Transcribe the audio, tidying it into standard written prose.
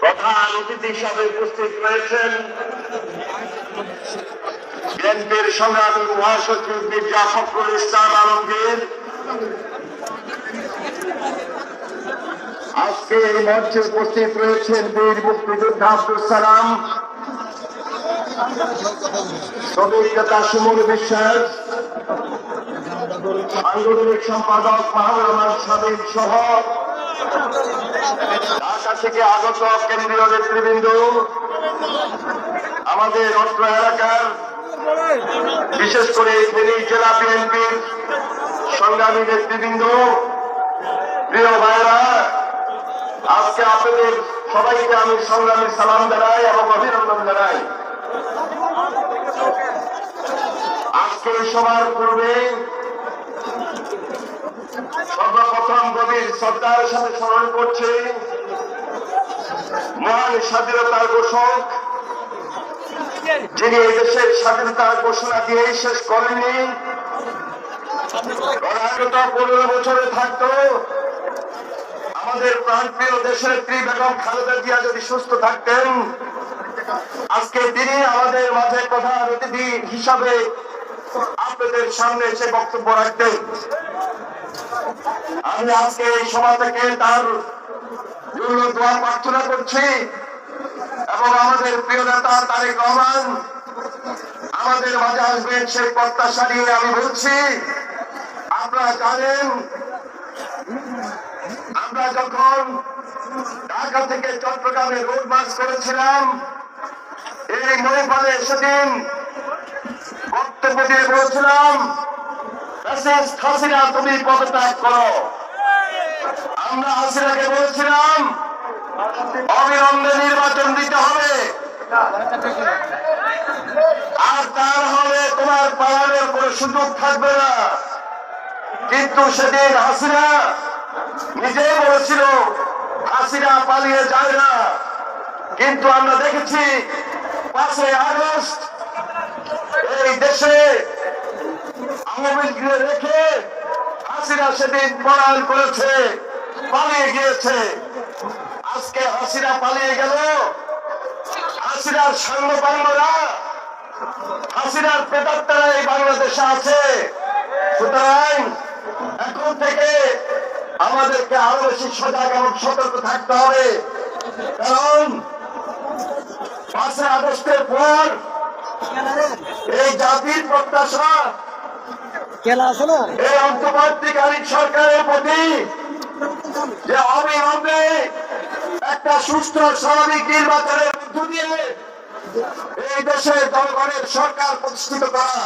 প্রধান অতিথি হিসাবে উপস্থিত রয়েছেন বিএনপির সংগ্রামী মহাসচিব মির্জা ফখরুল ইসলাম আলমগীর। আজকে এই মঞ্চে উপস্থিত রয়েছেন বীর মুক্তিযোদ্ধা আব্দুল সালাম, শ্রমিক নেতা সুমন বিশ্বাস, সাংগঠনিক সম্পাদক মাহবুব রহমান সাবিক সহ ঢাকা থেকে আগত কেন্দ্রীয় নেতৃবৃন্দ, আমাদের অত্র এলাকার বিশেষ করে ফেনী জেলা বিএনপির সংগ্রামী নেতৃবৃন্দ, প্রিয় ভাইরা, আজকে আপনাদের সবাইকে আমি সংগ্রামী সালাম জানাই এবং অভিনন্দন জানাই। আজকে সবার পূর্বে সর্বপ্রথম গভীর শ্রদ্ধার সাথে স্মরণ করছি মহান স্বাধীনতার ঘোষক, যিনি এই দেশের স্বাধীনতার ঘোষণা দিয়েই শেষ করেননি। 15 বছরে থাকতো আমাদের প্রাণপ্রিয় দেশের নেত্রী বেগম খালেদা জিয়া যদি সুস্থ থাকতেন, আজকে তিনি আমাদের মাঝে প্রধান অতিথি হিসাবে আপনাদের সামনে এসে বক্তব্য রাখতেন। আমি আজকে এই সভা থেকে তার জন্য দোয়া প্রার্থনা করছি এবং আমাদের প্রিয় নেতা তারেক রহমান আমাদের মাঝে আসবেন সেই প্রত্যাশা নিয়ে আমি বলছি। আপনারা জানেন, আমরা যখন ঢাকা থেকে চট্টগ্রামে রোড মার্চ করেছিলাম, এই মহিপালে সেদিন বক্তব্য দিয়ে বলেছিলাম, হাসিনা তুমি পদত্যাগ করো। আমরা হাসিনাকে বলেছিলাম অবিলম্বে নির্বাচন দিতে হবে, আর তার হলে তোমার পালানোর কোনো সুযোগ থাকবে না। কিন্তু সেদিন হাসিনা নিজেই বলেছিল হাসিনা পালিয়ে যায় না, কিন্তু আমরা দেখেছি 5ই আগস্ট এই দেশে আওয়ামী লীগকে রেখে হাসিনা সেদিন পলায়ন করেছে, পালিয়ে গিয়েছে। আজকে হাসিনা পালিয়ে গেল, হাসিনার সাংবাদিকরা, হাসিনার প্রেতাত্মারা এই বাংলাদেশে আছে। সুতরাং এখন থেকে আমাদেরকে আরো বেশি সজাগ এবং সতর্ক থাকতে হবে, কারণ 5ই আগস্টের পর এই জাতির প্রত্যাশা এই অন্তর্বর্তীকালীন সরকারের প্রতি যে অবিলম্বে একটা সুস্থ স্বাভাবিক নির্বাচনের মধ্য দিয়ে এই দেশের জনগণের সরকার প্রতিষ্ঠিত করা।